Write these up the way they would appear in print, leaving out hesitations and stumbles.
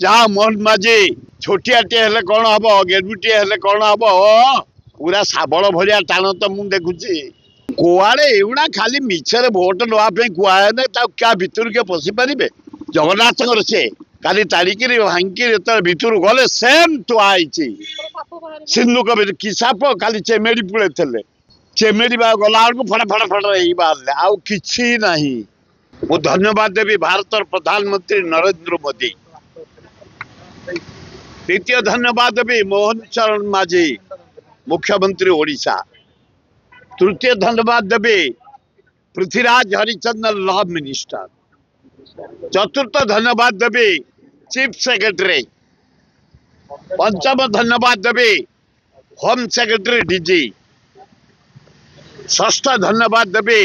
जहाँ मोहन माझी छोटियाटे हेले कौन हम गेडुटे हेले कौन हम पूरा शाबल भाया टाण तो मुझे देखुची कुआड़े एवुना खाली मिछरे भोट नापे कहने क्या भितर के पशि पारे जगन्नाथ से काली ताड़िकी भांगी भितर गले सेम थुआई सिंधुक कि साप खाली चेमेड़ी पुले थे चेमेड़ी गला फड़ा फड़ा फड़ा बाहर आउ कि मु धन्यवाद देवी भारत प्रधानमंत्री नरेंद्र मोदी द्वितीय धन्यवाद देवी मोहन चरण माझी मुख्यमंत्री ओडिशा तृतीय धन्यवाद देवी पृथ्वीराज हरिचंदन लॉ मिनिस्टर चतुर्थ धन्यवाद देवी चीफ सेक्रेटरी पंचम धन्यवाद देवी होम सेक्रेटरी डीजी षष्ठ धन्यवाद देवी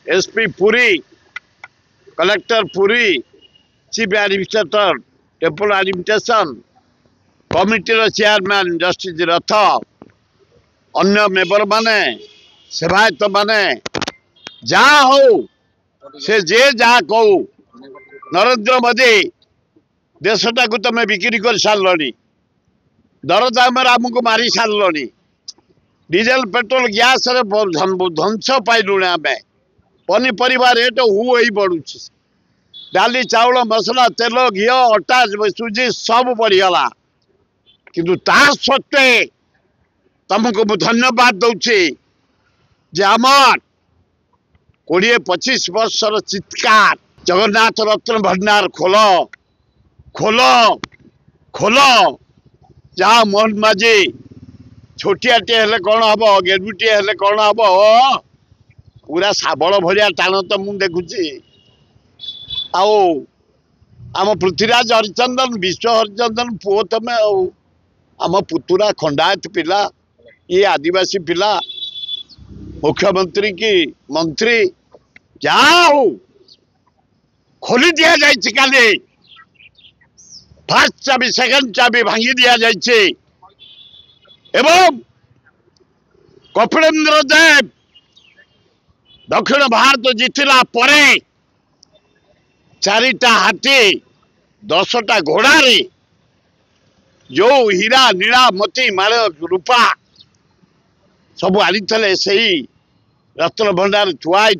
SP Puri collector Puri chief administrator temple administration committee chairman justice Rath अन्य मेंबर माने सेवायत माने जहाँ हो से जे जहाँ कहू नरेंद्र मोदी देशटा को तुम बिक्री कर सारे दरदाम आमको मारी सारे डीजेल पेट्रोल गैस ध्वंस पाइलु आम पनीपरिया रेट हु बढ़ु डाली चाउल मसला तेल घी अटा सुजी सब बढ़ीगला किंतु ता सत्वे तुमको मु धन्यवाद दौची जे आमर 20-25 वर्षर चित्कार जगन्नाथ रत्न भंडार खोल खोल खोल जहाँ मोहन माझी छोटियाटे हेले कौन हम गेडुटे हेले कौन हम पूरा शाबल भाया टाण तो मुझे देखुची आम पृथ्वीराज हरिचंदन विश्व हरिचंदन पुओ तमें आम पुतुरा खंडायत पिला ये आदिवासी पिला मुख्यमंत्री की मंत्री जहाँ हो खोली दिया जाए फर्स्ट चाबी सेकंड चाबी भांगी दिया जाए एवं कपिलेन्द्र देव दक्षिण भारत जीतला परे 4टा हाथी 10टा घोड़ा रे जो हीरा नीला मोती माल रूपा सब आनी रत्न भंडार थुआई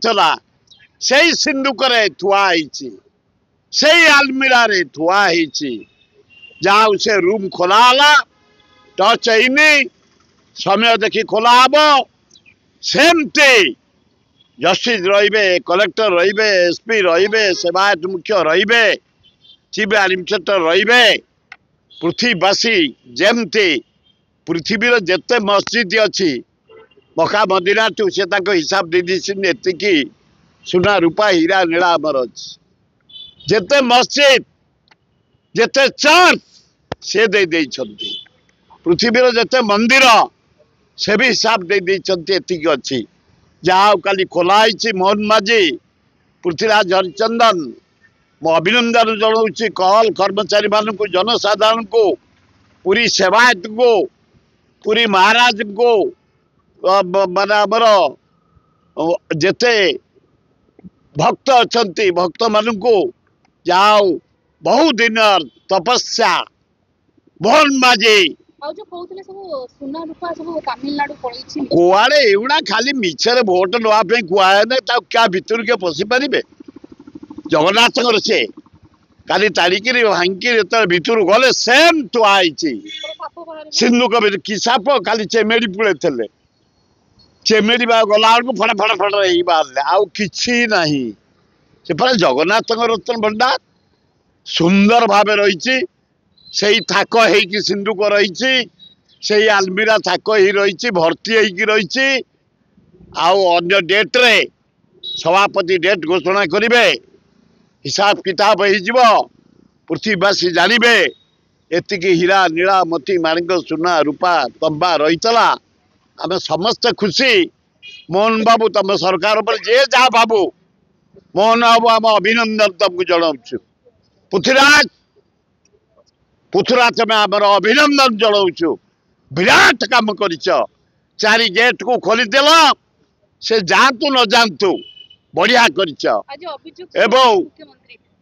से सिंधुक थुआई से आलमीरा रे थुआई जहाँ से रूम खोला टच है समय देखी खोला हम सेमती जस्टिस रे कलेक्टर रे एसपी रे सेवायत मुख्य रे चीफ एडमिनिस्ट्रेटर रे पृथ्वीवासी जमती पृथ्वीर जिते मस्जिद अच्छी मका मदीना टू से हिसाब दे दी सुना रूपा हीरा नीला आमर अच्छी जिते मस्जिद जिते चर्च से दे पृथ्वीर जिते मंदिर से भी हिसाब दे एतिक अच्छी जहाँ काली खोलाई मोहन माझी पृथ्वीराज हरिचंदन मु अभिनंदन जनाऊँ कहल कर्मचारी मान को जनसाधारण को पूरी सेवायत को पूरी महाराज को माने आमर जेते भक्त अच्छा भक्त मान को जहाँ बहु दिन तपस्या मोहन माझी कुआड़े एवुना खाली मिछरे भोट नापे कहने क्या भितर के पशि पारे जगन्नाथ से काली ताड़िकी भांगी भितर गले सेम थुआई सिंधुक कि साप खाली चेमेड़ी पुले थे चेमेड़ी गला फड़ा फड़ा फड़ा बाहर आउ कि जगन्नाथ रत्न भंडार सुंदर भाव रही से थाक हो सिंधुक रही से आलमीरा थाक ही रही भर्ती होती अन्य डेट रे सभापति डेट घोषणा करेंगे हिसाब किताब हो पृथ्वीवासी जानवे एतिक हीरा नीला मोती माणिक सुना रूपा तंबा रही आम समस्ते खुशी मोहन बाबू तुम सरकार पर जे जहाँ बाबू मोहन बाबू आम अभिनंदन तुमको जनाऊँ पृथ्वीराज पुथुरा तुम आम अभिनंदन जनाऊँ विराट काम कर 4 गेट को खोलीदेल से जानतु न जानतु बढ़िया कर।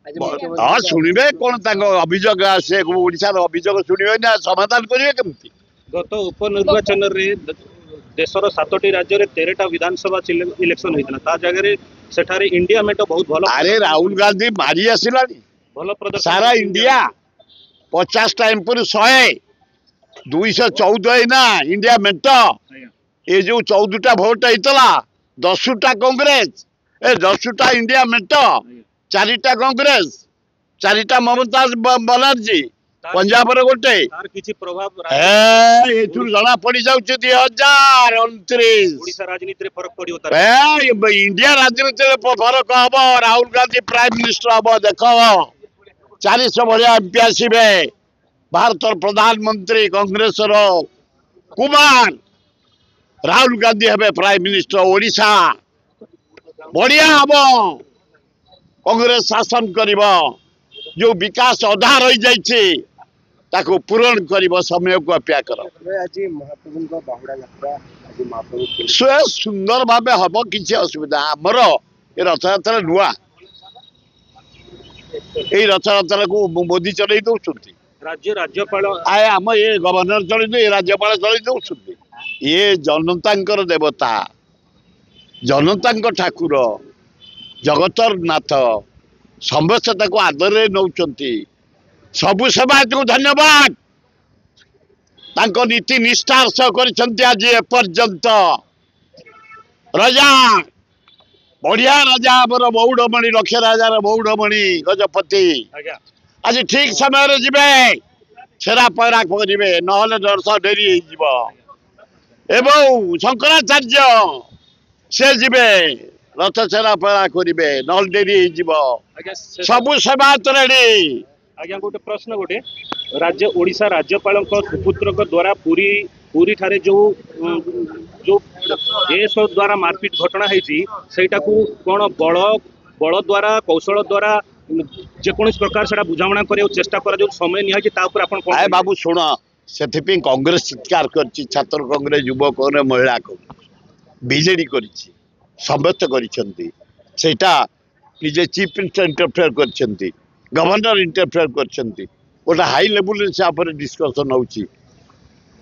हाँ शुणवे कौन अभियोग आसे ओडिशार अभियोग शुणवे ना समाधान करेंगे केमती। गत उपनिर्वाचन रे देशर 7टी राज्य रे 13टा विधानसभा इलेक्शन होइतना ता जगह रे सेठारे इंडिया मेट बहुत भलो। अरे राहुल गांधी मारी आसिलानी भलो प्रदर्शन सारा इंडिया 50 टाइम पर 100 214 ना इंडिया मेट ये जो 14टा भोट होता 10टा कांग्रेस 10टा इंडिया मेट 4टा कांग्रेस 4टा ममता बनर्जी पंजाब रे गोटे तार किछि प्रभाव एथुर जना पड़ी जाउछ 2029 ओडिशा राजनीति रे फरक पड़ियो तार इंडिया राजनीति रे फरक हबो। राहुल गांधी प्राइम मिनिस्टर हबो देखो 400 भलिया एमपी आसीबे भारत प्रधानमंत्री कांग्रेस रो कुमार राहुल गांधी हबे प्राइम मिनिस्टर ओडिशा बढ़िया हबो कांग्रेस शासन करिवो जो विकास अधा रही जाइए ताको पूरण करिवो समय को अपेक्षा करो। सुंदर भावे हम किसी असुविधा आमर ये रथयात्रा नुआ ये रथयात्रा को मोदी चलई दौरान राज्य राज्यपाल आए आम ये गवर्नर चलई राज्यपाल चलई दौरान ये जनता देवता जनता ठाकुर जगतर नाथ समस्ते आदर नौचंती सबु समाज को धन्यवाद तांको नीति निष्ठार सह करिसंती आज एपर्यंत राजा बढ़िया राजा आमर मौड़मणि लक्ष्य राजार मौड़मणि गजपति आज ठीक समय जीवे छेरा पैरा करेंगे नहले दर्श डेरी एवं शंकराचार्य से जीवे रथ छेरा पैरा करेंगे नहले डेरी सबु सेवा रेडी। आज्ञा गोटे प्रश्न गोटे राज्य ओडिशा राज्यपाल सुपुत्र द्वारा पूरी ठारे जो जो एस द्वारा मारपीट घटना है कौन बल द्वारा कौशल द्वारा जेकोसी प्रकार से बुझाणा कर चेष्टा कर समय निहा बाबू शुण से कांग्रेस चित्कार कर छात्र कांग्रेस युवक महिला बीजेडी कर समस्त करटा निजे चीफ मिनिस्टर इंटरफेयर कर गवर्नर इंटरफेयर कर गोटे हाई लेवल से डिस्कसन होची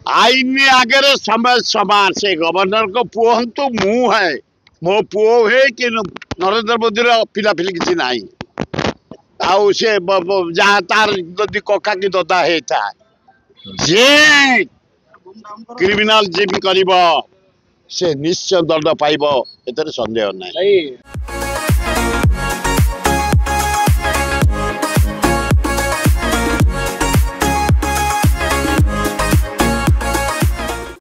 आईन आगे समय समान से गवर्नर को पुओ हम तो मु है मो पुओ है कि नरेंद्र मोदी पिला पिली किसी ना आउ से जहाँ तार जदि कका की ददा होता जे क्रिमिनाल जिम कर से निश्चय दंड पाइब एतर संदेह ना।